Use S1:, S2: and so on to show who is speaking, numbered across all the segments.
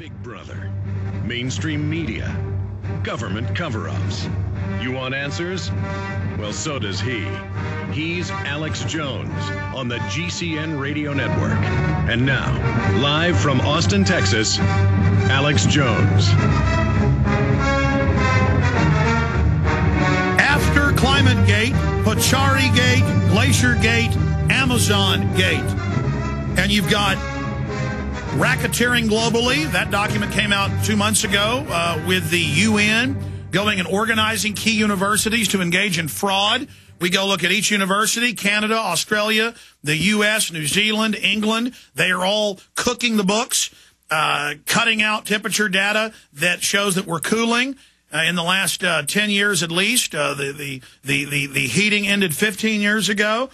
S1: Big Brother, mainstream media, government cover-ups. You want answers? Well, so does he. He's Alex Jones on the GCN Radio Network. And now, live from Austin, Texas, Alex Jones.
S2: After Climate Gate, Pachari Gate, Glacier Gate, Amazon Gate, and you've got racketeering globally. That document came out 2 months ago with the UN going and organizing key universities to engage in fraud. We go look at each university, Canada, Australia, the U.S., New Zealand, England. They are all cooking the books, cutting out temperature data that shows that we're cooling. In the last 10 years at least, the heating ended 15 years ago.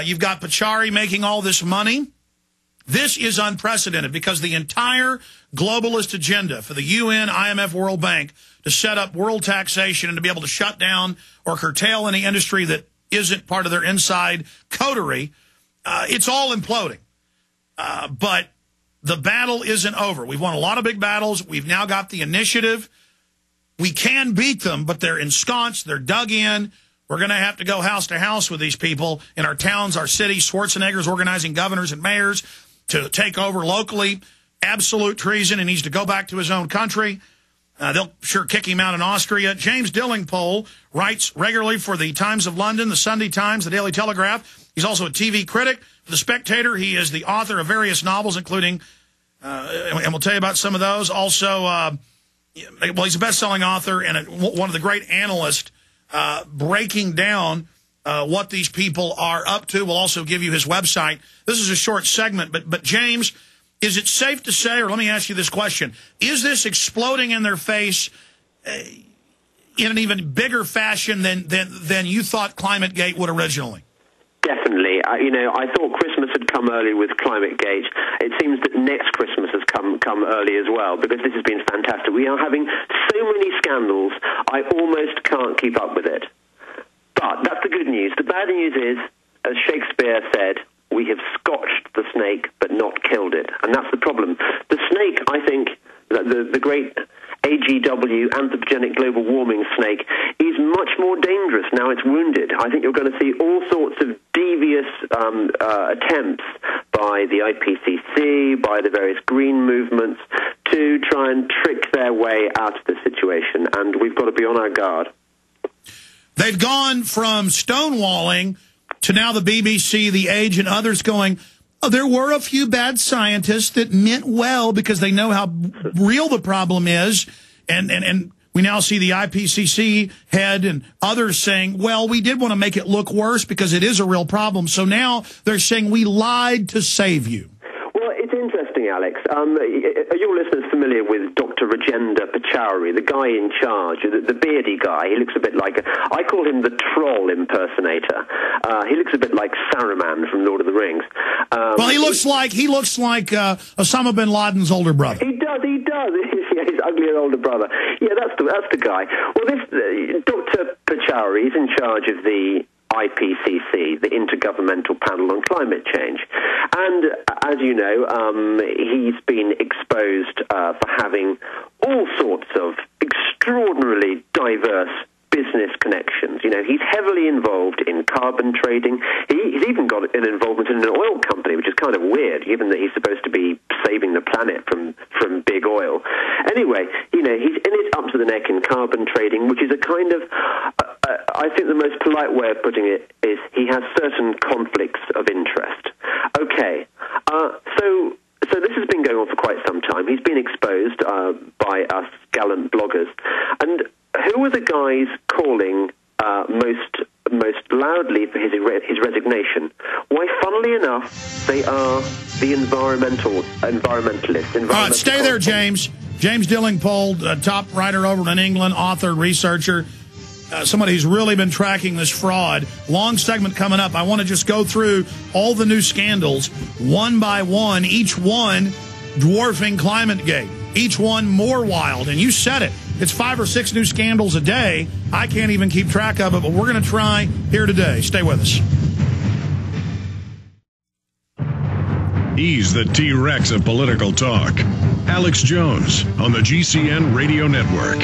S2: You've got Pachari making all this money. This is unprecedented because the entire globalist agenda for the UN, IMF, World Bank to set up world taxation and to be able to shut down or curtail any industry that isn't part of their inside coterie, it's all imploding. But the battle isn't over. We've won a lot of big battles. We've now got the initiative. We can beat them, but they're ensconced. They're dug in. We're going to have to go house to house with these people in our towns, our cities. Schwarzenegger's organizing governors and mayors to take over locally. Absolute treason. He needs to go back to his own country. They'll sure kick him out in Austria. James Delingpole writes regularly for the Times of London, the Sunday Times, the Daily Telegraph. He's also a TV critic for The Spectator. He is the author of various novels, including, and we'll tell you about some of those. Also, well, he's a best-selling author and one of the great analysts breaking down what these people are up to. We'll also give you his website. This is a short segment, but James, is it safe to say, or let me ask you this question, is this exploding in their face in an even bigger fashion than you thought Climate Gate would originally?
S3: Definitely. I thought Christmas had come early with Climate Gate. It seems that next Christmas has come early as well, because this has been fantastic. We are having so many scandals, I almost can't keep up with it. But that's the good news. The bad news is, as Shakespeare said, we have scotched the snake but not killed it. And that's the problem. The snake, I think, the great AGW, anthropogenic global warming snake, is much more dangerous now it's wounded. I think you're going to see all sorts of devious attempts by the IPCC, by the various green movements, to try and trick their way out of the situation. And we've got to be on our guard.
S2: They've gone from stonewalling to now the BBC, The Age, and others going, oh, there were a few bad scientists that meant well because they know how real the problem is. And we now see the IPCC head and others saying, well, we did want to make it look worse because it is a real problem. So now they're saying we lied to save you.
S3: Well, it's interesting, Alex. Are your listeners familiar with Dr. Rajendra Pachari, the guy in charge, the beardy guy? He looks a bit like I call him the troll impersonator. He looks a bit like Saruman from Lord of the Rings.
S2: Well, he looks like Osama bin Laden's older brother.
S3: He does. Yeah, his uglier older brother. Yeah, that's the guy. Well, this Dr. Pachari is in charge of the IPCC, the Intergovernmental Panel on Climate Change. And as you know, he's been exposed for having all sorts of extraordinarily diverse business connections. You know, he's heavily involved in carbon trading. He's even got an involvement in an oil company, which is kind of weird, given that he's supposed to be saving the planet from big oil. Anyway, you know, he's in it up to the neck in carbon trading, which is a kind of, I think the most polite way of putting it is he has certain conflicts of interest. Okay, so this has been going on for quite some time. He's been exposed by us gallant bloggers. And who are the guys calling most loudly for his resignation? Why, funnily enough, they are the environmentalists. All
S2: right, stay there, James. James Delingpole, top writer over in England, author, researcher, somebody who's really been tracking this fraud. Long segment coming up. I want to just go through all the new scandals one by one, each one dwarfing Climate Gate, each one more wild. And you said it. It's 5 or 6 new scandals a day. I can't even keep track of it, but we're going to try here today. Stay with us.
S1: He's the T-Rex of political talk. Alex Jones on the GCN Radio Network.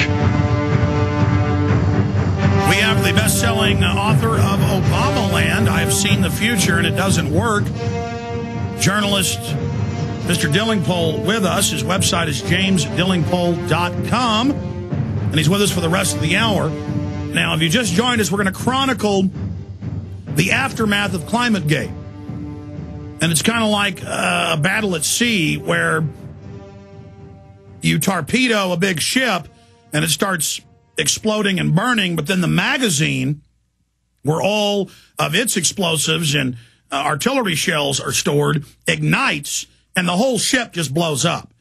S2: We have the best-selling author of Obamaland, I Have Seen the Future and It Doesn't Work, journalist Mr. Delingpole with us. His website is jamesdelingpole.com, and he's with us for the rest of the hour. Now, if you just joined us, we're going to chronicle the aftermath of ClimateGate. And it's kind of like a battle at sea where you torpedo a big ship and it starts exploding and burning, but then the magazine where all of its explosives and artillery shells are stored ignites, and the whole ship just blows up.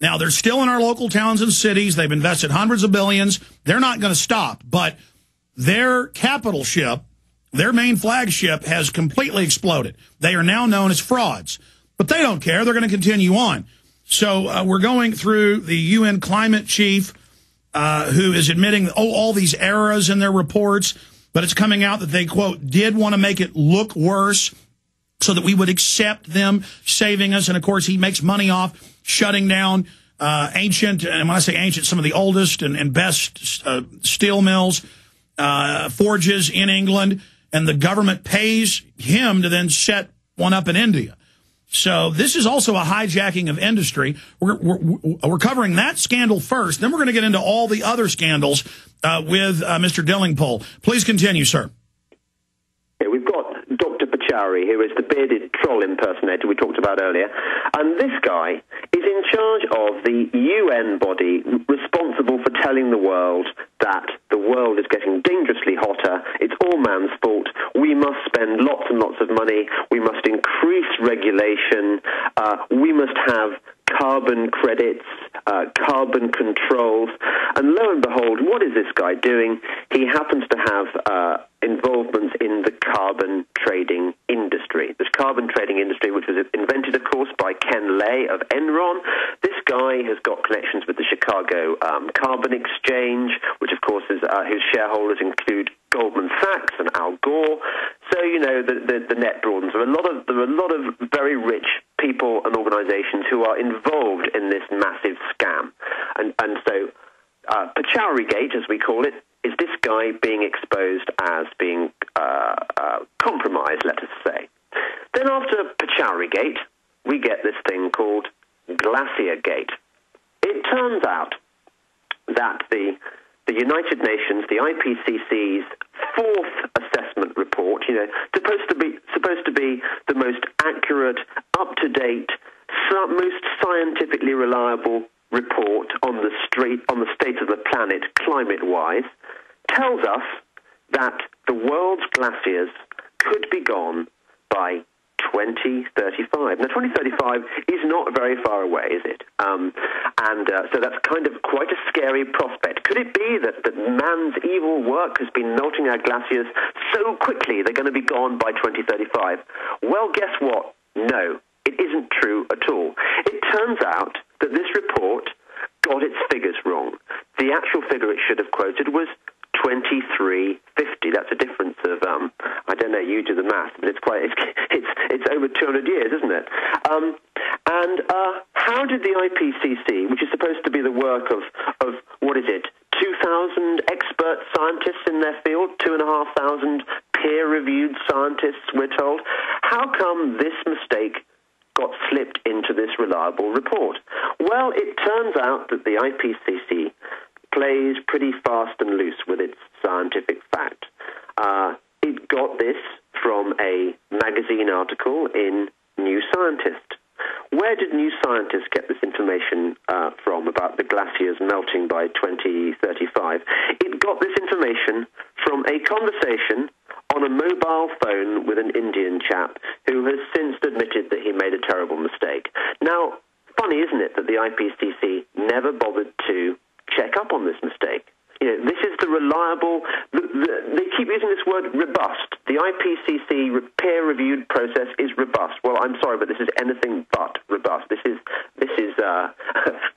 S2: Now, they're still in our local towns and cities. They've invested hundreds of billions. They're not going to stop, but their capital ship, their main flagship, has completely exploded. They are now known as frauds, but they don't care. They're going to continue on. So we're going through the UN climate chief, who is admitting, all these errors in their reports, but it's coming out that they, quote, did want to make it look worse so that we would accept them saving us. And, of course, he makes money off shutting down ancient, and when I say ancient, some of the oldest and best steel mills, forges in England, and the government pays him to then set one up in India. So this is also a hijacking of industry. We're covering that scandal first. Then we're going to get into all the other scandals with Mr. Delingpole. Please continue, sir.
S3: Yeah, we've got Dr. Pachauri, who is the bearded troll impersonator we talked about earlier. And this guy is in charge of the UN body responsible for telling the world that the world is getting dangerously hotter. It's all man's fault. We must spend lots and lots of money. We must increase regulation. We must have carbon credits, carbon controls. And lo and behold, what is this guy doing? He happens to have involvements in the carbon trading industry. This carbon trading industry, which was invented, of course, by Ken Lay of Enron. This guy has got connections with the Chicago Carbon Exchange, which, of course, is whose shareholders include Goldman Sachs and Al Gore. So, you know, the net broadens. There are a lot of very rich people and organizations who are involved in this massive scam. And so Pachauri Gate, as we call it, is this guy being exposed as being compromised, let us say. Then after Pachauri Gate, we get this thing called Glacier Gate. It turns out that the United Nations, the IPCC's fourth assessment report, you know, supposed to be the most accurate, up-to-date, most scientifically reliable report on the state of the planet climate-wise, tells us that the world's glaciers could be gone by 2035. Now, 2035 is not very far away, is it? So that's kind of quite a scary prospect. Could it be that man's evil work has been melting our glaciers so quickly they're going to be gone by 2035? Well, guess what? No, it isn't true at all. It turns out that this report got its figures wrong. The actual figure it should have quoted was 2350. That's a difference of I don't know. You do the math, but it's over 200 years, isn't it? And how did the IPCC, which is supposed to be the work of what is it, 2,000 expert scientists in their field, 2,500 peer-reviewed scientists, we're told, how come this mistake got slipped into this reliable report? Well, it turns out that the IPCC plays pretty fast and loose with its scientific fact. It got this from a magazine article in New Scientist. Where did New Scientist get this information from about the glaciers melting by 2035? It got this information from a conversation on a mobile phone with an Indian chap who has since admitted that he made a terrible mistake. Now, funny, isn't it, that the IPCC never bothered to check up on this mistake? You know, this is the reliable, they keep using this word robust. The IPCC peer-reviewed process is robust. Well, I'm sorry, but this is anything but robust. This is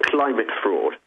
S3: climate fraud.